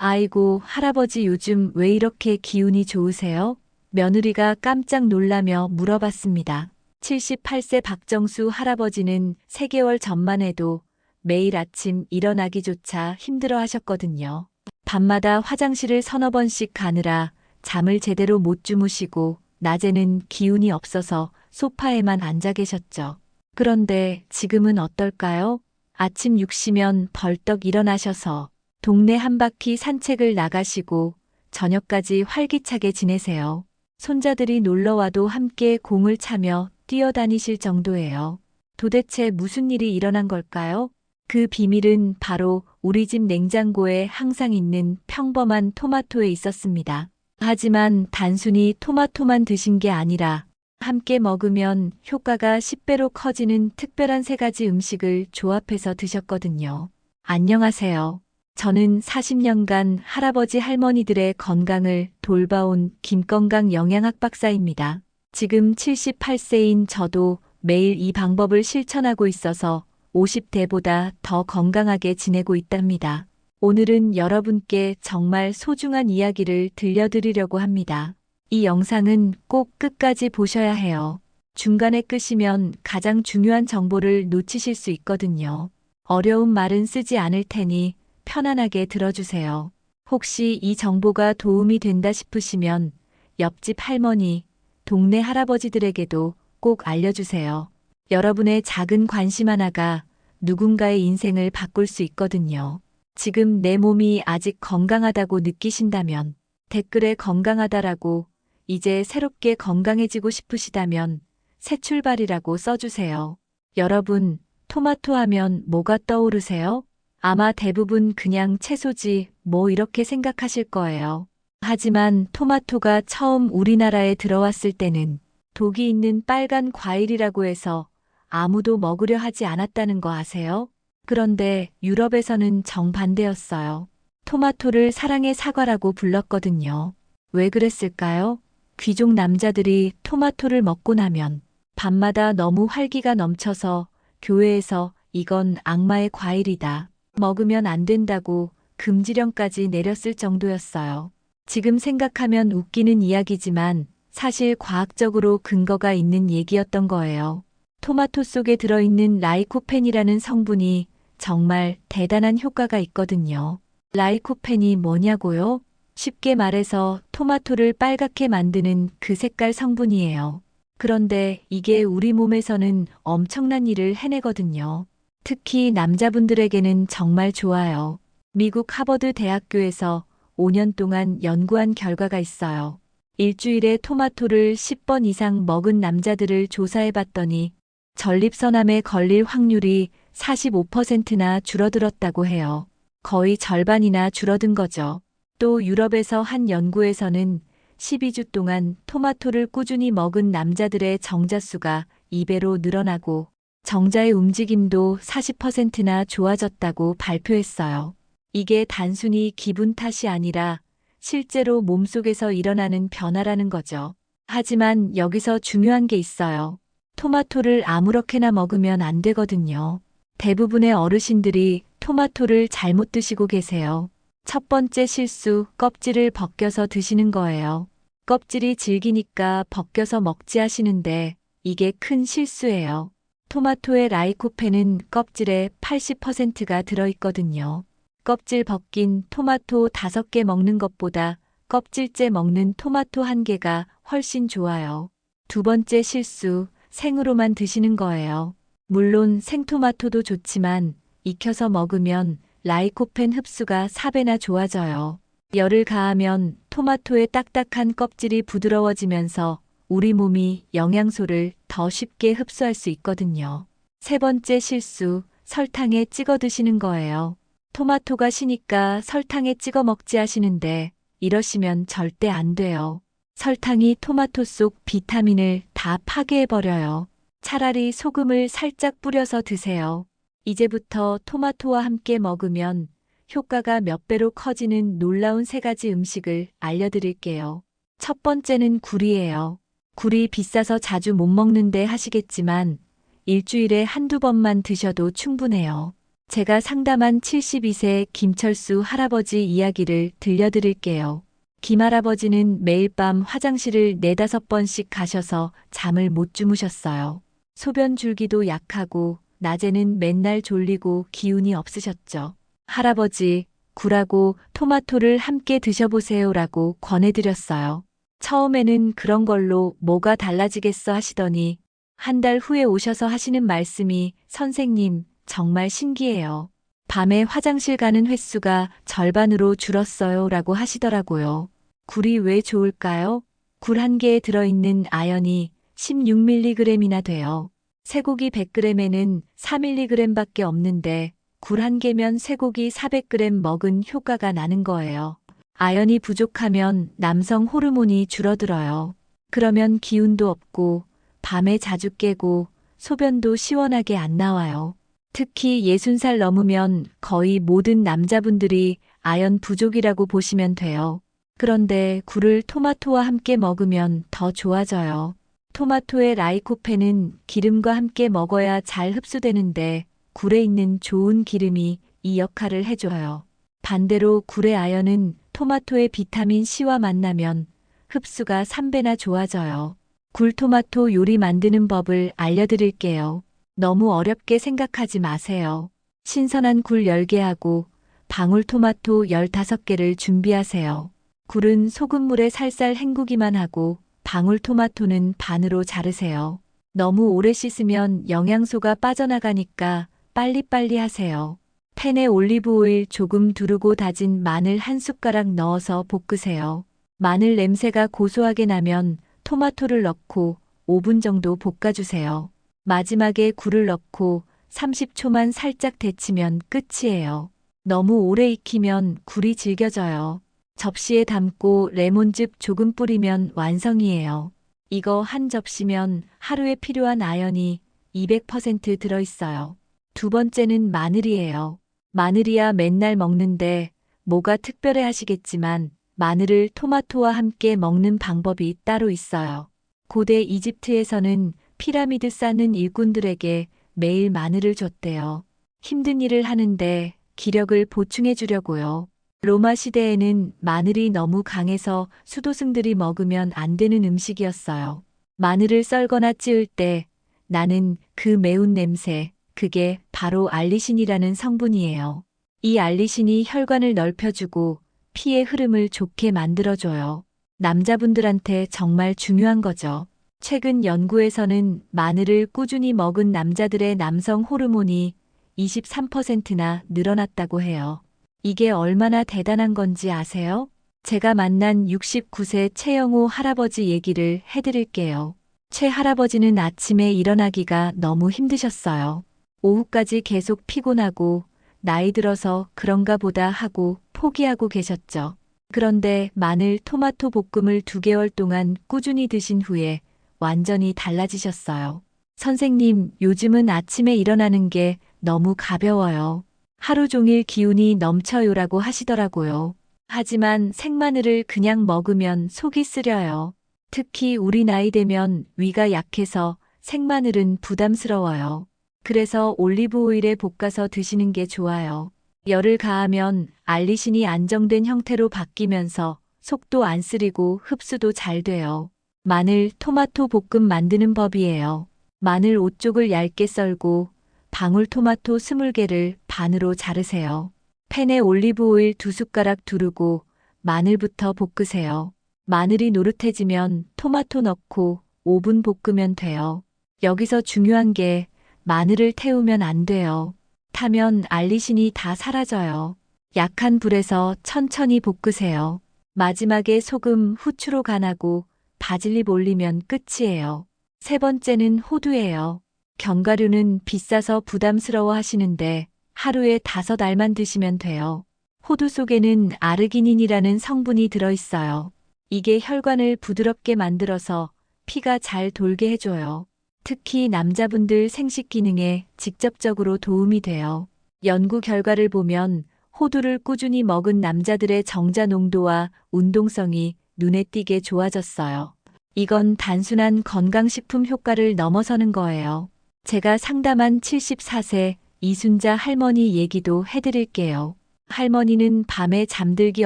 아이고, 할아버지 요즘 왜 이렇게 기운이 좋으세요? 며느리가 깜짝 놀라며 물어봤습니다. 78세 박정수 할아버지는 3개월 전만 해도 매일 아침 일어나기조차 힘들어 하셨거든요. 밤마다 화장실을 서너 번씩 가느라 잠을 제대로 못 주무시고 낮에는 기운이 없어서 소파에만 앉아 계셨죠. 그런데 지금은 어떨까요? 아침 6시면 벌떡 일어나셔서 동네 한 바퀴 산책을 나가시고 저녁까지 활기차게 지내세요. 손자들이 놀러와도 함께 공을 차며 뛰어다니실 정도예요. 도대체 무슨 일이 일어난 걸까요? 그 비밀은 바로 우리 집 냉장고에 항상 있는 평범한 토마토에 있었습니다. 하지만 단순히 토마토만 드신 게 아니라 함께 먹으면 효과가 10배로 커지는 특별한 3가지 음식을 조합해서 드셨거든요. 안녕하세요. 저는 40년간 할아버지 할머니들의 건강을 돌봐온 김건강 영양학 박사입니다. 지금 78세인 저도 매일 이 방법을 실천하고 있어서 50대보다 더 건강하게 지내고 있답니다. 오늘은 여러분께 정말 소중한 이야기를 들려드리려고 합니다. 이 영상은 꼭 끝까지 보셔야 해요. 중간에 끄시면 가장 중요한 정보를 놓치실 수 있거든요. 어려운 말은 쓰지 않을 테니 편안하게 들어주세요. 혹시 이 정보가 도움이 된다 싶으시면 옆집 할머니, 동네 할아버지들에게도 꼭 알려주세요. 여러분의 작은 관심 하나가 누군가의 인생을 바꿀 수 있거든요. 지금 내 몸이 아직 건강하다고 느끼신다면 댓글에 건강하다라고, 이제 새롭게 건강해지고 싶으시다면 새 출발이라고 써주세요. 여러분, 토마토 하면 뭐가 떠오르세요? 아마 대부분 그냥 채소지 뭐 이렇게 생각하실 거예요. 하지만 토마토가 처음 우리나라에 들어왔을 때는 독이 있는 빨간 과일이라고 해서 아무도 먹으려 하지 않았다는 거 아세요? 그런데 유럽에서는 정반대였어요. 토마토를 사랑의 사과라고 불렀거든요. 왜 그랬을까요? 귀족 남자들이 토마토를 먹고 나면 밤마다 너무 활기가 넘쳐서 교회에서 이건 악마의 과일이다, 먹으면 안 된다고 금지령까지 내렸을 정도였어요. 지금 생각하면 웃기는 이야기지만 사실 과학적으로 근거가 있는 얘기였던 거예요. 토마토 속에 들어있는 라이코펜이라는 성분이 정말 대단한 효과가 있거든요. 라이코펜이 뭐냐고요? 쉽게 말해서 토마토를 빨갛게 만드는 그 색깔 성분이에요. 그런데 이게 우리 몸에서는 엄청난 일을 해내거든요. 특히 남자분들에게는 정말 좋아요. 미국 하버드 대학교에서 5년 동안 연구한 결과가 있어요. 일주일에 토마토를 10번 이상 먹은 남자들을 조사해 봤더니 전립선암에 걸릴 확률이 45%나 줄어들었다고 해요. 거의 절반이나 줄어든 거죠. 또 유럽에서 한 연구에서는 12주 동안 토마토를 꾸준히 먹은 남자들의 정자수가 2배로 늘어나고 정자의 움직임도 40%나 좋아졌다고 발표했어요. 이게 단순히 기분 탓이 아니라 실제로 몸속에서 일어나는 변화라는 거죠. 하지만 여기서 중요한 게 있어요. 토마토를 아무렇게나 먹으면 안 되거든요. 대부분의 어르신들이 토마토를 잘못 드시고 계세요. 첫 번째 실수, 껍질을 벗겨서 드시는 거예요. 껍질이 질기니까 벗겨서 먹지 하시는데 이게 큰 실수예요. 토마토의 라이코펜은 껍질의 80%가 들어있거든요. 껍질 벗긴 토마토 5개 먹는 것보다 껍질째 먹는 토마토 1개가 훨씬 좋아요. 두 번째 실수, 생으로만 드시는 거예요. 물론 생토마토도 좋지만 익혀서 먹으면 라이코펜 흡수가 4배나 좋아져요. 열을 가하면 토마토의 딱딱한 껍질이 부드러워지면서 우리 몸이 영양소를 더 쉽게 흡수할 수 있거든요. 세 번째 실수, 설탕에 찍어 드시는 거예요. 토마토가 시니까 설탕에 찍어 먹지 하시는데 이러시면 절대 안 돼요. 설탕이 토마토 속 비타민을 다 파괴해버려요. 차라리 소금을 살짝 뿌려서 드세요. 이제부터 토마토와 함께 먹으면 효과가 몇 배로 커지는 놀라운 3가지 음식을 알려드릴게요. 첫 번째는 굴이에요. 굴이 비싸서 자주 못 먹는데 하시겠지만 일주일에 한두 번만 드셔도 충분해요. 제가 상담한 72세 김철수 할아버지 이야기를 들려드릴게요. 김할아버지는 매일 밤 화장실을 4~5번씩 가셔서 잠을 못 주무셨어요. 소변 줄기도 약하고 낮에는 맨날 졸리고 기운이 없으셨죠. 할아버지, 굴하고 토마토를 함께 드셔보세요라고 권해드렸어요. 처음에는 그런 걸로 뭐가 달라지겠어 하시더니 한 달 후에 오셔서 하시는 말씀이 선생님, 정말 신기해요. 밤에 화장실 가는 횟수가 절반으로 줄었어요 라고 하시더라고요. 굴이 왜 좋을까요? 굴 한 개에 들어있는 아연이 16mg이나 돼요. 쇠고기 100g에는 4mg밖에 없는데 굴 한 개면 쇠고기 400g 먹은 효과가 나는 거예요. 아연이 부족하면 남성 호르몬이 줄어들어요. 그러면 기운도 없고 밤에 자주 깨고 소변도 시원하게 안 나와요. 특히 60살 넘으면 거의 모든 남자분들이 아연 부족이라고 보시면 돼요. 그런데 굴을 토마토와 함께 먹으면 더 좋아져요. 토마토의 라이코펜은 기름과 함께 먹어야 잘 흡수되는데 굴에 있는 좋은 기름이 이 역할을 해줘요. 반대로 굴의 아연은 토마토의 비타민 C와 만나면 흡수가 3배나 좋아져요. 굴토마토 요리 만드는 법을 알려드릴게요. 너무 어렵게 생각하지 마세요. 신선한 굴 10개하고 방울토마토 15개를 준비하세요. 굴은 소금물에 살살 헹구기만 하고 방울토마토는 반으로 자르세요. 너무 오래 씻으면 영양소가 빠져나가니까 빨리빨리 하세요. 팬에 올리브 오일 조금 두르고 다진 마늘 한 숟가락 넣어서 볶으세요. 마늘 냄새가 고소하게 나면 토마토를 넣고 5분 정도 볶아주세요. 마지막에 굴을 넣고 30초만 살짝 데치면 끝이에요. 너무 오래 익히면 굴이 질겨져요. 접시에 담고 레몬즙 조금 뿌리면 완성이에요. 이거 한 접시면 하루에 필요한 아연이 200% 들어있어요. 두 번째는 마늘이에요. 마늘이야 맨날 먹는데 뭐가 특별해 하시겠지만 마늘을 토마토와 함께 먹는 방법이 따로 있어요. 고대 이집트에서는 피라미드 쌓는 일꾼들에게 매일 마늘을 줬대요. 힘든 일을 하는데 기력을 보충해 주려고요. 로마 시대에는 마늘이 너무 강해서 수도승들이 먹으면 안 되는 음식이었어요. 마늘을 썰거나 찌을 때 나는 그 매운 냄새, 그게 바로 알리신이라는 성분이에요. 이 알리신이 혈관을 넓혀주고 피의 흐름을 좋게 만들어줘요. 남자분들한테 정말 중요한 거죠. 최근 연구에서는 마늘을 꾸준히 먹은 남자들의 남성 호르몬이 23%나 늘어났다고 해요. 이게 얼마나 대단한 건지 아세요? 제가 만난 69세 최영호 할아버지 얘기를 해드릴게요. 최 할아버지는 아침에 일어나기가 너무 힘드셨어요. 오후까지 계속 피곤하고 나이 들어서 그런가 보다 하고 포기하고 계셨죠. 그런데 마늘 토마토 볶음을 2개월 동안 꾸준히 드신 후에 완전히 달라지셨어요. 선생님, 요즘은 아침에 일어나는 게 너무 가벼워요. 하루 종일 기운이 넘쳐요라고 하시더라고요. 하지만 생마늘을 그냥 먹으면 속이 쓰려요. 특히 우리 나이 되면 위가 약해서 생마늘은 부담스러워요. 그래서 올리브 오일에 볶아서 드시는 게 좋아요. 열을 가하면 알리신이 안정된 형태로 바뀌면서 속도 안 쓰리고 흡수도 잘 돼요. 마늘 토마토 볶음 만드는 법이에요. 마늘 5쪽을 얇게 썰고 방울토마토 20개를 반으로 자르세요. 팬에 올리브 오일 2숟가락 두르고 마늘부터 볶으세요. 마늘이 노릇해지면 토마토 넣고 5분 볶으면 돼요. 여기서 중요한 게 마늘을 태우면 안 돼요. 타면 알리신이 다 사라져요. 약한 불에서 천천히 볶으세요. 마지막에 소금, 후추로 간하고 바질잎 올리면 끝이에요. 세 번째는 호두예요. 견과류는 비싸서 부담스러워 하시는데 하루에 5알만 드시면 돼요. 호두 속에는 아르기닌이라는 성분이 들어있어요. 이게 혈관을 부드럽게 만들어서 피가 잘 돌게 해줘요. 특히 남자분들 생식 기능에 직접적으로 도움이 돼요. 연구 결과를 보면 호두를 꾸준히 먹은 남자들의 정자 농도와 운동성이 눈에 띄게 좋아졌어요. 이건 단순한 건강식품 효과를 넘어서는 거예요. 제가 상담한 74세 이순자 할머니 얘기도 해드릴게요. 할머니는 밤에 잠들기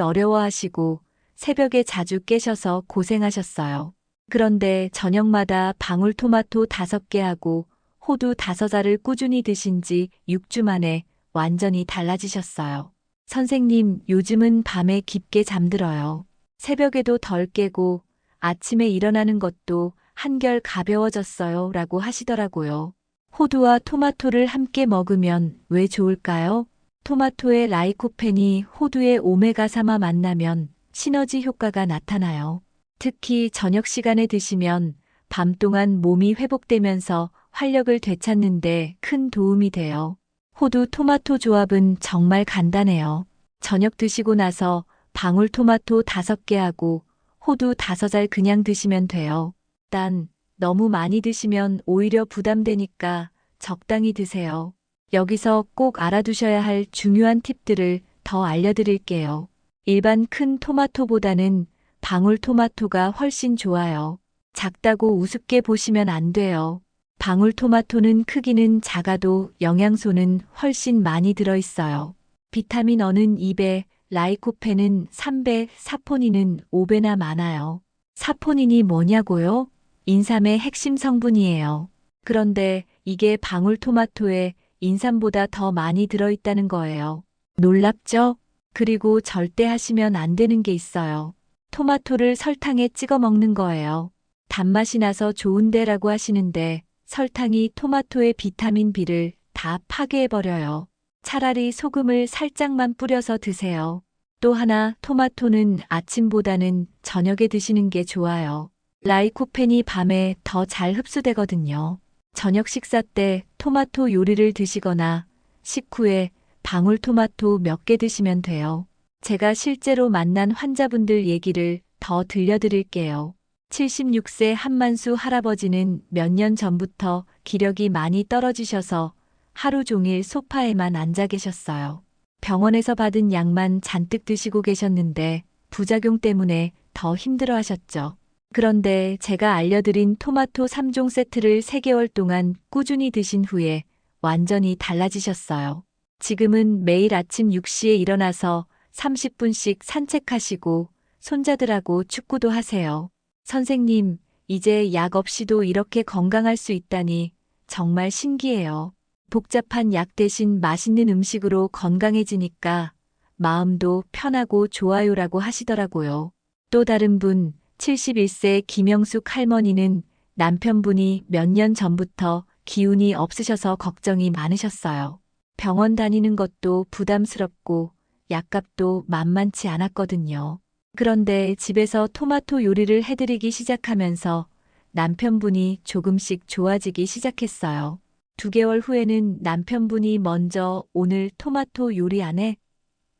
어려워하시고 새벽에 자주 깨셔서 고생하셨어요. 그런데 저녁마다 방울토마토 5개 하고 호두 5알을 꾸준히 드신 지 6주 만에 완전히 달라지셨어요. 선생님, 요즘은 밤에 깊게 잠들어요. 새벽에도 덜 깨고 아침에 일어나는 것도 한결 가벼워졌어요. 라고 하시더라고요. 호두와 토마토를 함께 먹으면 왜 좋을까요? 토마토의 라이코펜이 호두의 오메가3와 만나면 시너지 효과가 나타나요. 특히 저녁 시간에 드시면 밤 동안 몸이 회복되면서 활력을 되찾는데 큰 도움이 돼요. 호두 토마토 조합은 정말 간단해요. 저녁 드시고 나서 방울토마토 5개 하고 호두 5알 그냥 드시면 돼요. 단, 너무 많이 드시면 오히려 부담되니까 적당히 드세요. 여기서 꼭 알아두셔야 할 중요한 팁들을 더 알려드릴게요. 일반 큰 토마토보다는 방울토마토가 훨씬 좋아요. 작다고 우습게 보시면 안 돼요. 방울토마토는 크기는 작아도 영양소는 훨씬 많이 들어있어요. 비타민 어는 2배, 라이코펜은 3배, 사포닌은 5배나 많아요. 사포닌이 뭐냐고요? 인삼의 핵심 성분이에요. 그런데 이게 방울토마토에 인삼보다 더 많이 들어있다는 거예요. 놀랍죠? 그리고 절대 하시면 안 되는 게 있어요. 토마토를 설탕에 찍어 먹는 거예요. 단맛이 나서 좋은데라고 하시는데 설탕이 토마토의 비타민 B를 다 파괴해버려요. 차라리 소금을 살짝만 뿌려서 드세요. 또 하나, 토마토는 아침보다는 저녁에 드시는 게 좋아요. 라이코펜이 밤에 더 잘 흡수되거든요. 저녁 식사 때 토마토 요리를 드시거나 식후에 방울토마토 몇 개 드시면 돼요. 제가 실제로 만난 환자분들 얘기를 더 들려드릴게요. 76세 한만수 할아버지는 몇 년 전부터 기력이 많이 떨어지셔서 하루 종일 소파에만 앉아 계셨어요. 병원에서 받은 약만 잔뜩 드시고 계셨는데 부작용 때문에 더 힘들어 하셨죠. 그런데 제가 알려드린 토마토 3종 세트를 3개월 동안 꾸준히 드신 후에 완전히 달라지셨어요. 지금은 매일 아침 6시에 일어나서 30분씩 산책하시고 손자들하고 축구도 하세요. 선생님, 이제 약 없이도 이렇게 건강할 수 있다니 정말 신기해요. 복잡한 약 대신 맛있는 음식으로 건강해지니까 마음도 편하고 좋아요라고 하시더라고요. 또 다른 분, 71세 김영숙 할머니는 남편분이 몇 년 전부터 기운이 없으셔서 걱정이 많으셨어요. 병원 다니는 것도 부담스럽고 약값도 만만치 않았거든요. 그런데 집에서 토마토 요리를 해드리기 시작하면서 남편분이 조금씩 좋아지기 시작했어요. 2개월 후에는 남편분이 먼저 오늘 토마토 요리 안 해?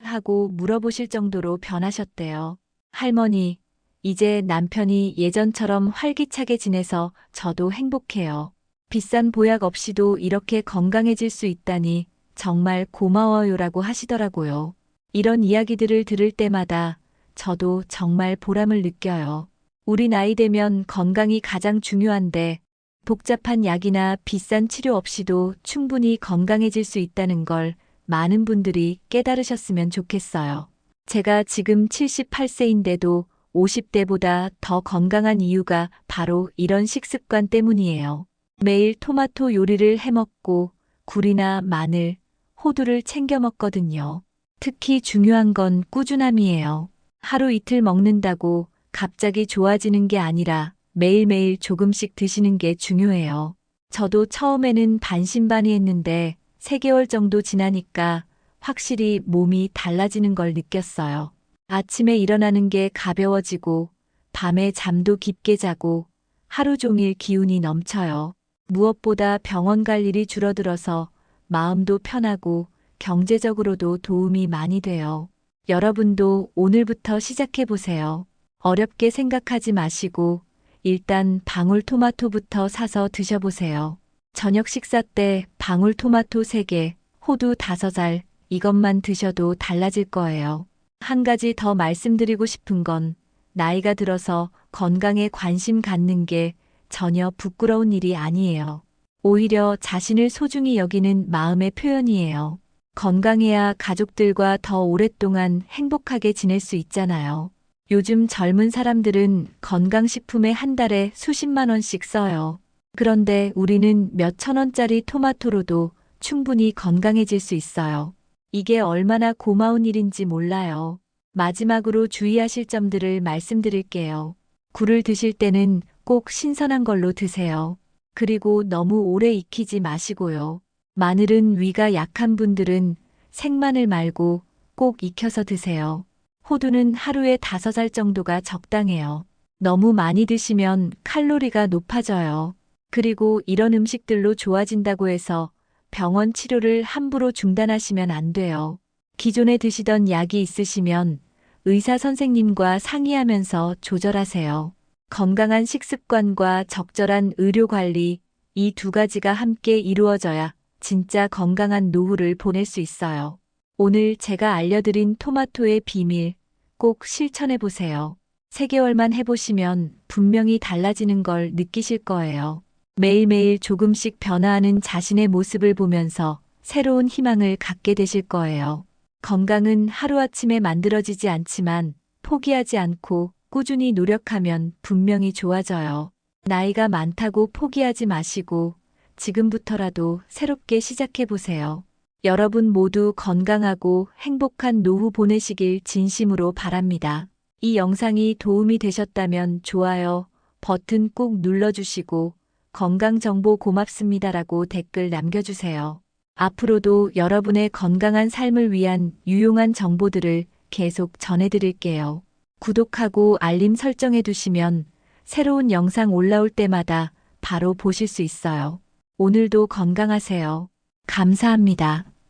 하고 물어보실 정도로 변하셨대요. 할머니, 이제 남편이 예전처럼 활기차게 지내서 저도 행복해요. 비싼 보약 없이도 이렇게 건강해질 수 있다니 정말 고마워요라고 하시더라고요. 이런 이야기들을 들을 때마다 저도 정말 보람을 느껴요. 우리 나이 되면 건강이 가장 중요한데 복잡한 약이나 비싼 치료 없이도 충분히 건강해질 수 있다는 걸 많은 분들이 깨달으셨으면 좋겠어요. 제가 지금 78세인데도 50대보다 더 건강한 이유가 바로 이런 식습관 때문이에요. 매일 토마토 요리를 해먹고 굴이나 마늘, 호두를 챙겨 먹거든요. 특히 중요한 건 꾸준함이에요. 하루 이틀 먹는다고 갑자기 좋아지는 게 아니라 매일매일 조금씩 드시는 게 중요해요. 저도 처음에는 반신반의했는데 3개월 정도 지나니까 확실히 몸이 달라지는 걸 느꼈어요. 아침에 일어나는 게 가벼워지고 밤에 잠도 깊게 자고 하루 종일 기운이 넘쳐요. 무엇보다 병원 갈 일이 줄어들어서 마음도 편하고 경제적으로도 도움이 많이 돼요. 여러분도 오늘부터 시작해 보세요. 어렵게 생각하지 마시고 일단 방울토마토부터 사서 드셔보세요. 저녁 식사 때 방울토마토 3개, 호두 5알 이것만 드셔도 달라질 거예요. 한 가지 더 말씀드리고 싶은 건 나이가 들어서 건강에 관심 갖는 게 전혀 부끄러운 일이 아니에요. 오히려 자신을 소중히 여기는 마음의 표현이에요. 건강해야 가족들과 더 오랫동안 행복하게 지낼 수 있잖아요. 요즘 젊은 사람들은 건강식품에 한 달에 수십만 원씩 써요. 그런데 우리는 몇천 원짜리 토마토로도 충분히 건강해질 수 있어요. 이게 얼마나 고마운 일인지 몰라요. 마지막으로 주의하실 점들을 말씀드릴게요. 굴을 드실 때는 꼭 신선한 걸로 드세요. 그리고 너무 오래 익히지 마시고요. 마늘은 위가 약한 분들은 생마늘 말고 꼭 익혀서 드세요. 호두는 하루에 5알 정도가 적당해요. 너무 많이 드시면 칼로리가 높아져요. 그리고 이런 음식들로 좋아진다고 해서 병원 치료를 함부로 중단하시면 안 돼요. 기존에 드시던 약이 있으시면 의사 선생님과 상의하면서 조절하세요. 건강한 식습관과 적절한 의료 관리, 이 두 가지가 함께 이루어져야 진짜 건강한 노후를 보낼 수 있어요. 오늘 제가 알려드린 토마토의 비밀 꼭 실천해 보세요. 3개월만 해보시면 분명히 달라지는 걸 느끼실 거예요. 매일매일 조금씩 변화하는 자신의 모습을 보면서 새로운 희망을 갖게 되실 거예요. 건강은 하루아침에 만들어지지 않지만 포기하지 않고 꾸준히 노력하면 분명히 좋아져요. 나이가 많다고 포기하지 마시고 지금부터라도 새롭게 시작해 보세요. 여러분 모두 건강하고 행복한 노후 보내시길 진심으로 바랍니다. 이 영상이 도움이 되셨다면 좋아요 버튼 꾹 눌러주시고 건강정보 고맙습니다라고 댓글 남겨주세요. 앞으로도 여러분의 건강한 삶을 위한 유용한 정보들을 계속 전해드릴게요. 구독하고 알림 설정해 두시면 새로운 영상 올라올 때마다 바로 보실 수 있어요. 오늘도 건강하세요. 감사합니다.